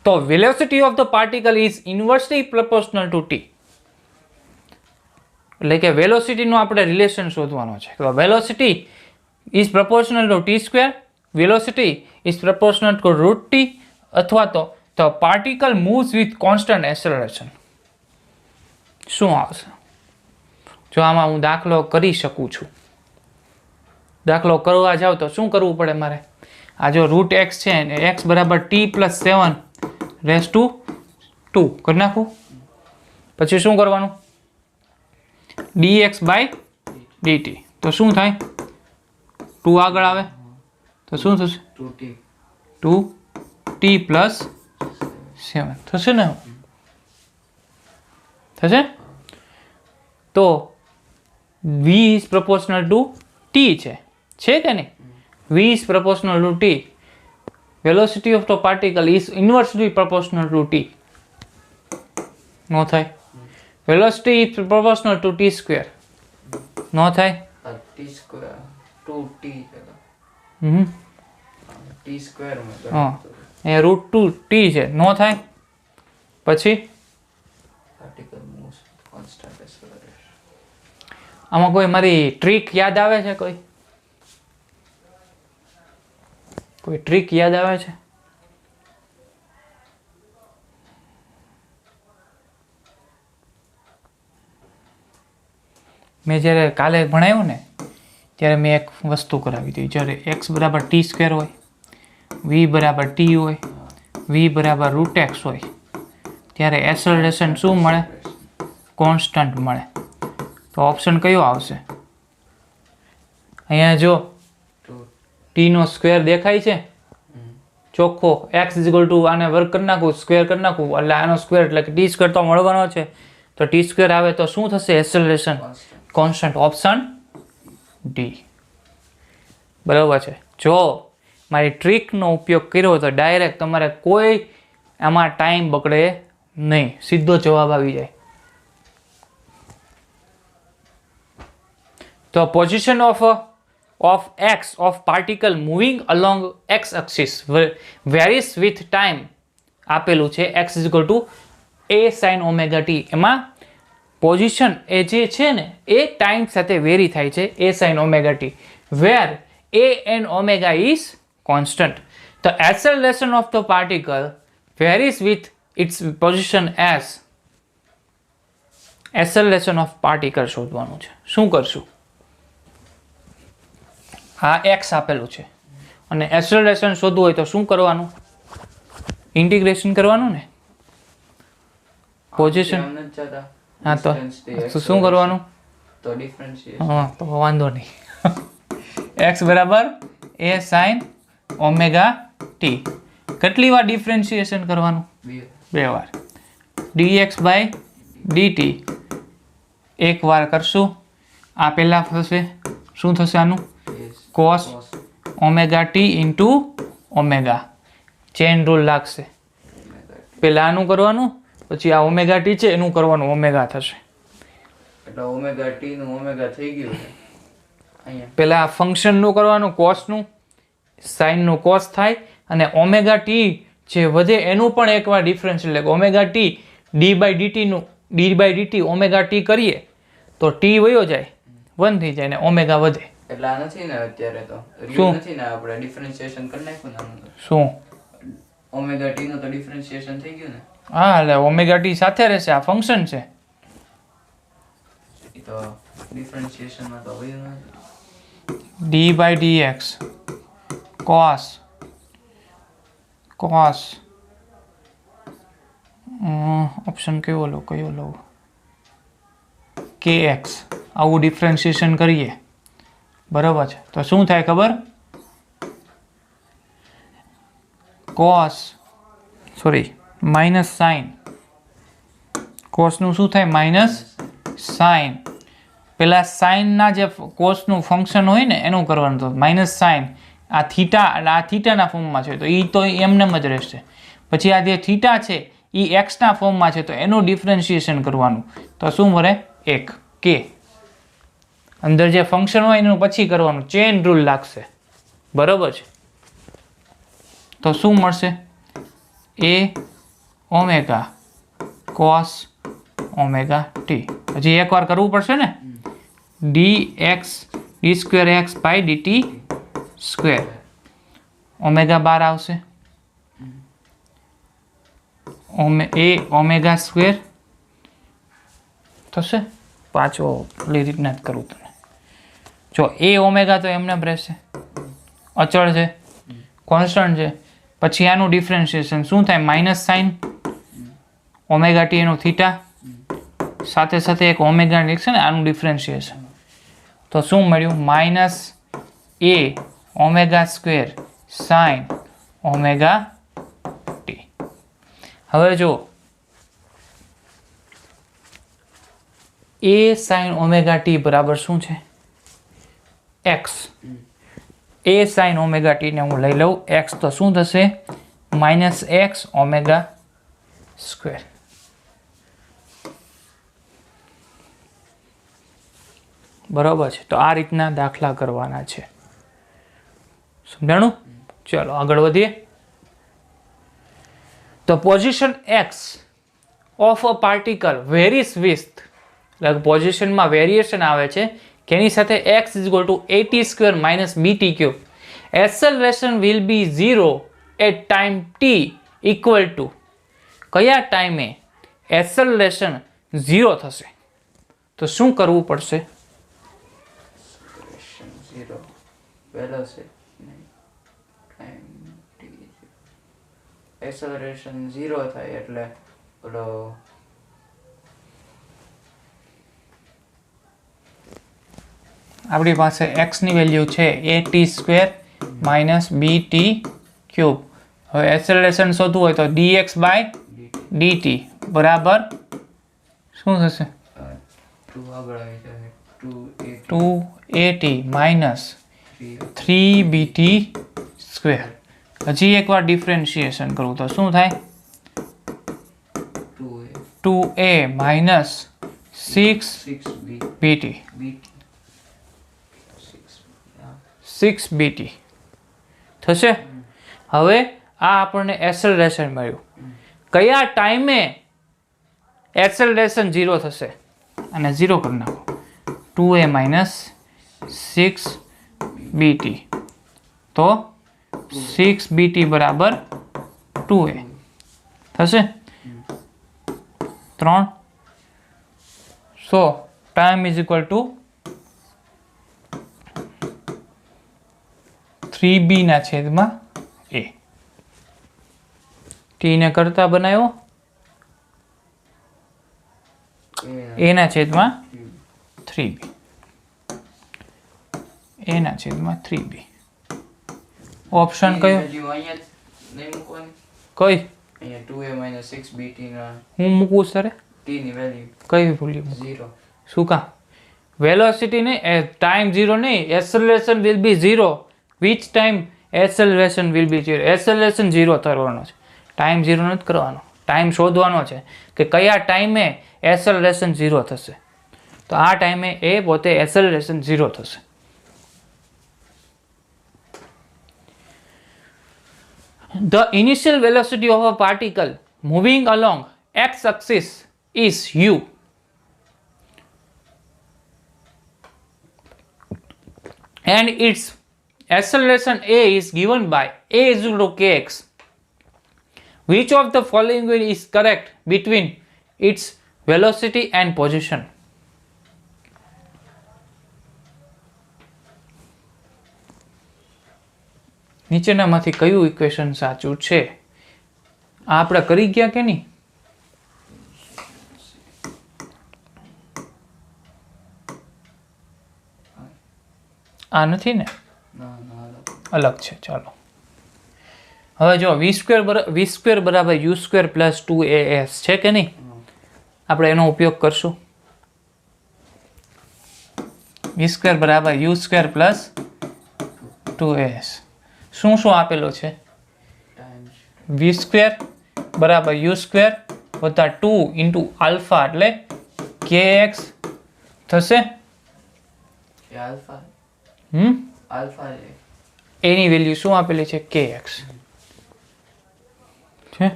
તો velocity of the particle is inversely proportional to t. એટલે કે વેલોસિટીનો આપણે રિલેશન શોધવાનો છે. તો velocity is proportional to t square, velocity is proportional to root t અથવા તો the particle moves with constant acceleration. શું આવશે? જો આમાં હું દાખલો કરી શકું છું. દાખલો કરવા જાવ તો શું કરવું પડે મારે? આ જો રૂટ એક્સ છે ને એક્સ બરાબર t પ્લસ 7 રેસ ટુ 2 કરી નાખું. પછી શું કરવાનું? dx by dt. તો શું થાય? 2 આગળ આવે તો શું થશે? 2t 2t પ્લસ 7 થશે ને? થશે. તો v is proportional to t છે કે નહીં? v is proportional to t. Velocity of the particle is inversely proportional to t. નો થાય. Velocity is proportional to t square. નો થાય. ટી સ્ક્વેર 2t છે હમ ટી સ્ક્વેર માં હા એ √2t છે. નો થાય. પછી પાર્ટિકલ મૂવ્સ કોન્સ્ટન્ટ એક્સેલરેશન. આમાં કોઈ મારી ટ્રીક યાદ આવે છે? કોઈ ટ્રીક યાદ આવે છે? મેં જ્યારે કાલે ભણાવ્યું ને ત્યારે મેં એક વસ્તુ કરાવી હતી. જ્યારે x બરાબર t સ્ક્વેર હોય, v બરાબર t હોય, v બરાબર √x હોય, ત્યારે એસેલરેશન શું મળે? કોન્સ્ટન્ટ મળે. તો ઓપ્શન કયો આવશે? અહીંયા જો t નો સ્ક્વેર દેખાય છે ચોખ્ખો. x આને વર્ક કરી નાખું, સ્ક્વેર કરી નાખું એટલે આનો સ્ક્વેર એટલે કે t સ્ક્વેર તો મળવાનો છે. તો t સ્ક્વેર આવે તો શું થશે? Acceleration constant. ઓપ્શન ડી બરાબર છે. જો મારી ટ્રીકનો ઉપયોગ કર્યો તો ડાયરેક્ટ તમારે કોઈ આમાં ટાઈમ બગડે નહીં, સીધો જવાબ આવી જાય. તો position of x of particle moving along x axis varies with time આપેલું છે x a sin omega t. એમાં પોઝિશન એ જે છે ને એ ટાઈમ સાથે વેરી થાય છે a sin omega t, where a and omega is constant. The acceleration of the particle varies with its position as. acceleration of particle શોધવાનું છે. શું કરશું? આ x આપેલું છે અને એક્સેલરેશન શોધવું હોય તો શું કરવાનું? ઇન્ટિગ્રેશન કરવાનું ને. પોઝિશન હા તો શું કરવાનું? તો ડિફરન્શિએશન. હા તો વાંધો નહીં. x બરાબર a sin omega t. કેટલી વાર ડિફરન્શિએશન કરવાનું? 2 વાર. dx by dt એક વાર કરશું. આ પહેલા થશે શું થશે? આનું cos omega t into omega. Chain rule લાગશે. પહેલા આનું કરવાનું પછી આ ઓમેગા t છે એનું કરવાનું, ઓમેગા થશે. એટલે ઓમેગા t નું ઓમેગા થઈ ગયું છે અહીંયા. પહેલા આ ફંક્શન નું કરવાનું, cos નું, sin નું cos થાય અને ઓમેગા t જે વધે એનું પણ એકવાર ડિફરન્શિયલ એટલે omega t d by dt નું d by dt omega t કરીએ તો t વયો જાય 1 થઈ જાય ને ઓમેગા વધે. એટલે આ નથી ને અત્યારે તો શું? રિયલ નથી ને, આપણે ડિફરન્શિએશન કરી નાખ્યું ને આનું. શું? ઓમેગા t નું તો ડિફરન્શિએશન થઈ ગયું ને. હા એટલે ઓમેગા t સાથે રહેશે. આ ફંક્શન છે. એ તો ડિફરન્શિએશન માં તો હોય ને d by dx cos option કયો લઉં? kx. આવું ડિફરન્શિએશન કરીએ બરાબર છે તો શું થાય ખબર? Minus sign. કોસનું શું થાય? Minus sign. પેલા સાઇનના જે કોસનું ફંક્શન હોય ને એનું કરવાનું. તો માઇનસ સાઇન આ થીટા એટલે આ થીટાના ફોર્મમાં છે તો એ તો એમનેમ જ રહેશે. પછી આ જે થીટા છે એ એક્સના ફોર્મમાં છે તો એનું ડિફરન્શિએશન કરવાનું. તો શું મળે? 1 k. અંદર જે ફંક્શન હોય એનું પછી કરવાનું, ચેન રૂલ લાગશે બરાબર છે. તો શું મળશે? a omega cos omega t. હજી એકવાર કરવું પડશે ને. dx d square x by dt square. Omega 12 આવશે. a ઓમેગા સ્ક્વેર થશે. પાછો ઓલી રીતના જ કરું તમે. જો a ઓમેગા તો એમને રહેશે, અચળ છે, કોન્સ્ટન્ટ છે. પછી આનું ડિફરન્શિએશન શું થાય? માઇનસ સાઇન ઓમેગા ટી એનું થીટા સાથે સાથે એક ઓમેગા છે ને આનું ડિફરન્શિએશન. તો શું મળ્યું? Minus a omega square sine omega T. હવે જો a sin omega t બરાબર શું છે? x. એ સાઇન ઓમેગા ટીને હું લઈ લઉં એક્સ તો શું થશે માઇનસ એક્સ ઓમેગા સ્ક્વેર. બરાબર છે. તો આ રીતના દાખલા કરવાના છે. સમજાણું? ચલો આગળ વધીએ. તો position x of a particle varies with એટલે પોઝિશનમાં વેરિએશન આવે છે કે એની સાથે x is equal to at square minus bt cube. Acceleration will be 0 at time t equal to કયા ટાઈમે એક્સેલરેશન 0 થશે? તો શું કરવું પડશે? Zero velocity time t acceleration 0 થાય એટલે ઓલો આપણી પાસે x ની વેલ્યુ છે at square minus bt cube. હવે એક્સેલરેશન શોધવું હોય તો dx બાય dt બરાબર શું થશે? 2 આગળ આવી જાય 2at માઇનસ 3bt સ્ક્વેર. હજી એકવાર ડિફરન્શિએશન કરવું તો શું થાય? 2a માઇનસ 6bt 6bt થશે. હવે આ આપણને એક્સેલરેશન મળ્યું. કયા ટાઈમે એક્સેલરેશન 0 થશે? અને 0 કરી નાખો 2a માઇનસ 6bt તો 6bt બરાબર 2a થશે. 3 so time is equal to 3b ના છેદમાં a. t ને કરતા બનાવ્યો a ના છેદમાં 3b. a ના છેદમાં 3b. ઓપ્શન કયો? અહીંયા નહીં મૂકવાની. કઈ? અહીંયા 2a minus 6bt ના હું મૂકું સર? t ની વેલ્યુ કઈ વેલ્યુ? 0. શું કામ? વેલોસિટી ને ટાઈમ 0 નહીં, acceleration will be 0. Which time acceleration will be 0? Acceleration 0 કરવાનો છે, ટાઈમ 0 નથી કરવાનો. ટાઈમ શોધવાનો છે કે કયા ટાઈમે એક્સેલરેશન 0 થશે. તો આ ટાઈમે એ પોતે એક્સેલરેશન 0 થશે. The initial velocity of a particle moving along x-axis is u. And its acceleration a is given by a is equal to kx. Which of the following is correct between its velocity and position? નીચેનામાંથી કયું ઇક્વેશન સાચું છે? આ આપણે કરી ગયા કે નહીં? આ નથી ને? અલગ છે. ચાલો હવે જો v સ્ક્વેર બરાબર u સ્ક્વેર પ્લસ 2as છે કે નહીં? આપણે એનો ઉપયોગ કરશું. v સ્ક્વેર બરાબર u સ્ક્વેર પ્લસ 2as. શું શું આપેલો છે? v સ્ક્વેર બરાબર u સ્ક્વેર વત્તા 2 ઇન્ટુ આલ્ફા એટલે kx થશે. આલ્ફા આલ્ફા એની વેલ્યુ શું આપેલી છે? kx છે.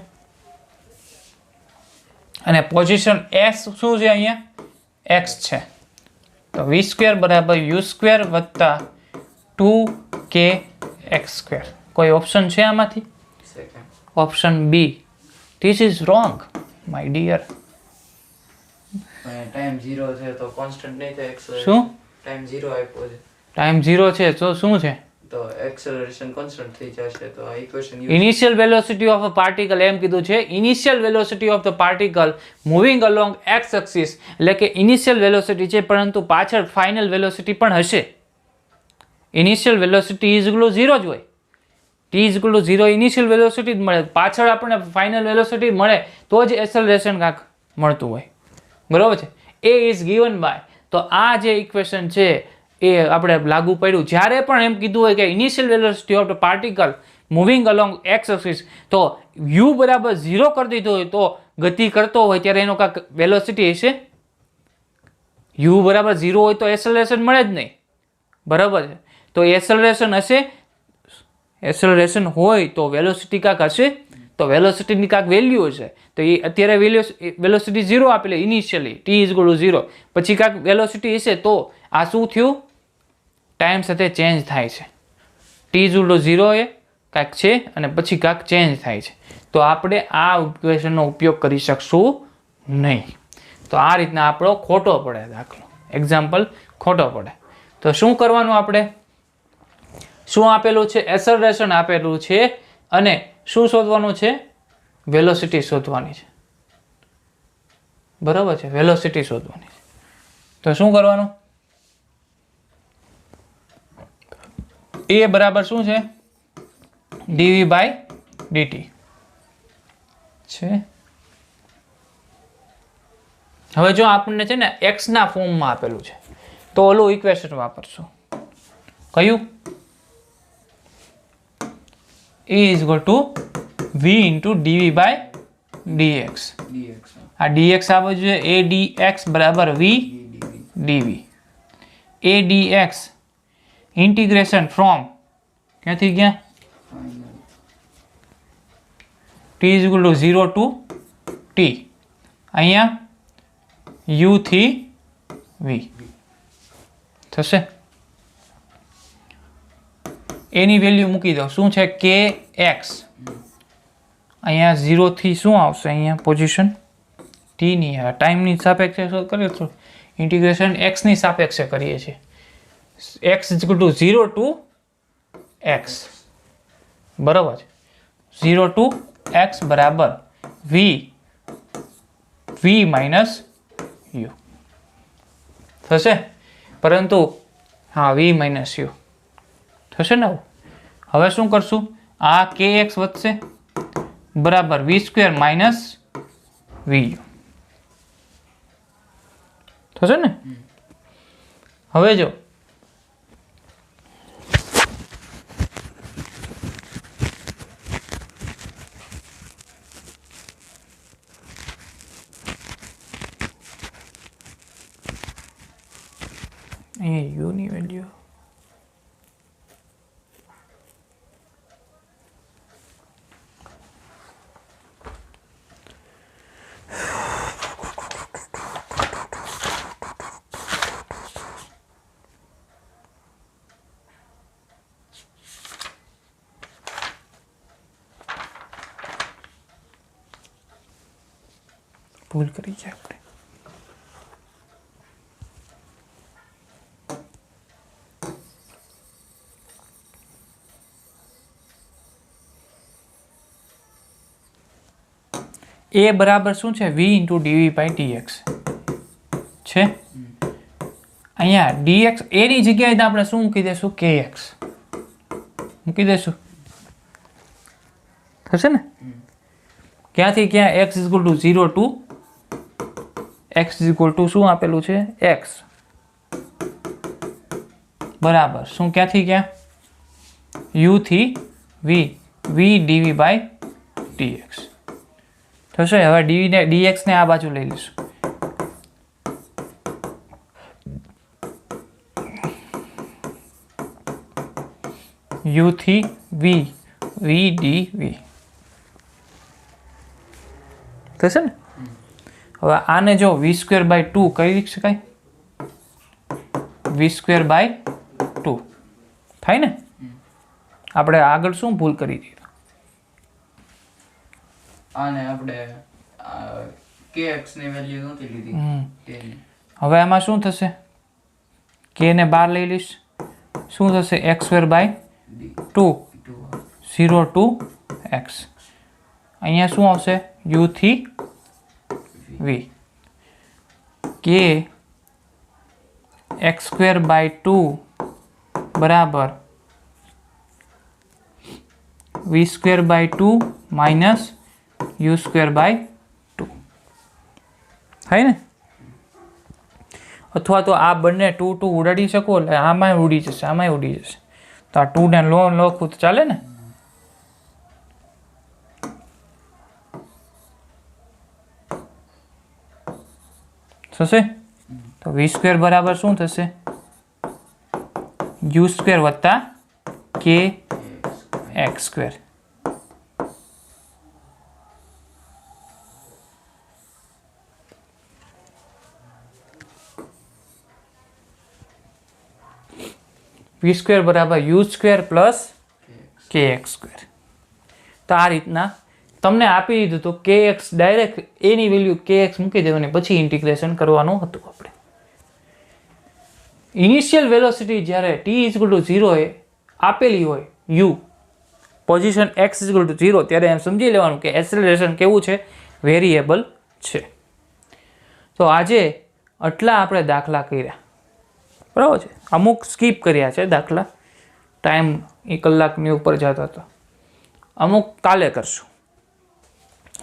અને પોઝિશન s શું છે? અહીંયા x છે. તો v સ્ક્વેર બરાબર u સ્ક્વેર વત્તા 2kx સ્ક્વેર. કોઈ ઓપ્શન છે આમાંથી? Option B. This is wrong my dear. Time 0 છે તો કોન્સ્ટન્ટ નહીં થાય. શું? ટાઈમ 0 આપ્યો છે. ટાઈમ 0 છે તો શું છે? તો એક્સેલરેશન કોન્સ્ટન્ટ થઈ જશે. તો આ equation initial velocity of a particle એમ કીધું છે. Initial velocity of the particle moving along x axis એટલે કે ઇનિશિયલ વેલોસિટી છે પરંતુ પાછળ ફાઇનલ વેલોસિટી પણ હશે. Initial velocity is equal to 0 જ હોય. t is equal to 0 initial velocity જ મળે. પાછળ આપણને ફાઇનલ વેલોસિટી મળે તો જ એક્સેલરેશન કાંક મળતું હોય. બરોબર છે. a is given by. તો આ જે ઇક્વેશન છે એ આપણે લાગુ પડ્યું. જ્યારે પણ એમ કીધું હોય કે initial velocity of the particle moving along x axis, તો યુ બરાબર 0 કરી દીધો હોય તો ગતિ કરતો હોય ત્યારે એનો કાંઈક વેલોસિટી હશે. યુ બરાબર 0 હોય તો એસેલરેશન મળે જ નહીં, બરાબર છે. તો એસેલરેશન હશે, એસેલરેશન હોય તો વેલોસિટી કાંક હશે, તો વેલોસિટીની કાંક વેલ્યુ હશે. તો એ અત્યારે વેલોસિટી 0 આપેલી initially t is equal to 0, પછી કાંક વેલોસિટી હશે તો આ શું થયું, ટાઈમ સાથે ચેન્જ થાય છે. t ઇઝ ઇક્વલ ટુ 0 એ કાંઈક છે અને પછી કાંક ચેન્જ થાય છે. તો આપણે આ ઇક્વેશનનો ઉપયોગ કરી શકશું નહીં. તો આ રીતના આપણો ખોટો પડે દાખલો, એક્ઝામ્પલ ખોટો પડે. તો શું કરવાનું આપણે, શું આપેલું છે, એસેલરેશન આપેલું છે અને શું શોધવાનું છે, વેલોસિટી શોધવાની છે, બરાબર છે, વેલોસિટી શોધવાની છે. તો શું કરવાનું, એ બરાબર શું છે, dv બાય dt છે. હવે જો આપણને છે ને x ના ફોર્મમાં આપેલું છે તો ઓલું ઇક્વેશન વાપરશું, કયું, e is equal to v into dv by dx. આ dx આવે છે, a dx બરાબર v dv. a dx integration from ક્યાંથી ક્યાં, t is equal to 0 to t, અહીંયા u થી v થશે. એની વેલ્યુ મૂકી દો, શું છે, kx, અહીંયા 0 થી શું આવશે, અહીંયા પોઝિશન t ની, ટાઈમની સાપેક્ષે શું કરીએ તો ઇન્ટિગ્રેશન x ની સાપેક્ષે કરીએ છીએ. x is equal to 0 to x, બરાબર છે, 0 ટુ x બરાબર v માઇનસ u થશે. પરંતુ હા v માઇનસ u થશે ને. હવે શું કરશું, આ kx વધશે બરાબર v સ્ક્વેર માઇનસ vu થશે ને. હવે જો અહીંયા u ની વેલ્યુ ભૂલ કરી છે આપણે. એ બરાબર શું છે, v into dv by dx છે. અહીંયા dx એની જગ્યાએ આપણે શું મૂકી દઈશું, kx મૂકી દઈશું, થશે ને. ક્યાંથી ક્યાં, x is equal to 0 to x is equal to શું આપેલું છે, x બરાબર શું, ક્યાંથી ક્યાં, u થી v dv બાય dx થશે. હવે dx ને આ બાજુ લઈ લઈશું, u થી v dv થશે ને. હવે આને જો v સ્ક્વેર બાય 2 કરી લખી શકાય, v સ્ક્વેર બાય 2 થાય ને. આપણે આગળ શું ભૂલ કરી દીધી, આને આપણે kx ની વેલ્યુ નથી લીધી. હવે આમાં શું થશે, k ને બહાર લઈ લઈશ, શું થશે, x square by 2 0 to x, અહીંયા શું આવશે, u થી v, k x square by 2 બરાબર v square by 2 minus u square by 2 થાય ને. અથવા તો આ બંને 2 2 ઉડાડી શકો એટલે આમાંય ઉડી જશે આમાંય ઉડી જશે. તો આ 2 ને લખું તો ચાલે ને. થશે તો v² બરાબર શું થશે? u² વત્તા kx². v² બરાબર u² પ્લસ kx². તો આ રીતના તમને આપી દીધું તો kx ડાયરેક્ટ એની વેલ્યુ kx મૂકી દેવાની પછી ઇન્ટિગ્રેશન કરવાનું હતું આપણે. ઇનિશિયલ વેલોસિટી જ્યારે t = 0 એ આપેલી હોય u પોઝિશન x = 0 ત્યારે એમ સમજી લેવાનું કે એક્સેલરેશન કેવું છે? વેરિયેબલ છે. તો આજે આટલા આપણે દાખલા કર્યા બરાબર છે. અમુક સ્કીપ કર્યા છે દાખલા, ટાઈમ એ કલાકની ઉપર જતો હતો. અમુક કાલે કરશું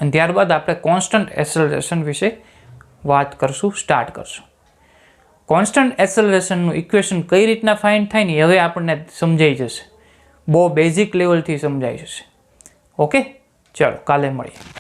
અને ત્યારબાદ આપણે કોન્સ્ટન્ટ એક્સેલરેશન વિશે વાત કરશું, સ્ટાર્ટ કરશું. કોન્સ્ટન્ટ એક્સેલરેશનનું ઇક્વેશન કઈ રીતના ફાઇન્ડ થાય ને હવે આપણને સમજાઈ જશે, બહુ બેઝિક લેવલથી સમજાઈ જશે. ઓકે, ચાલો કાલે મળીએ.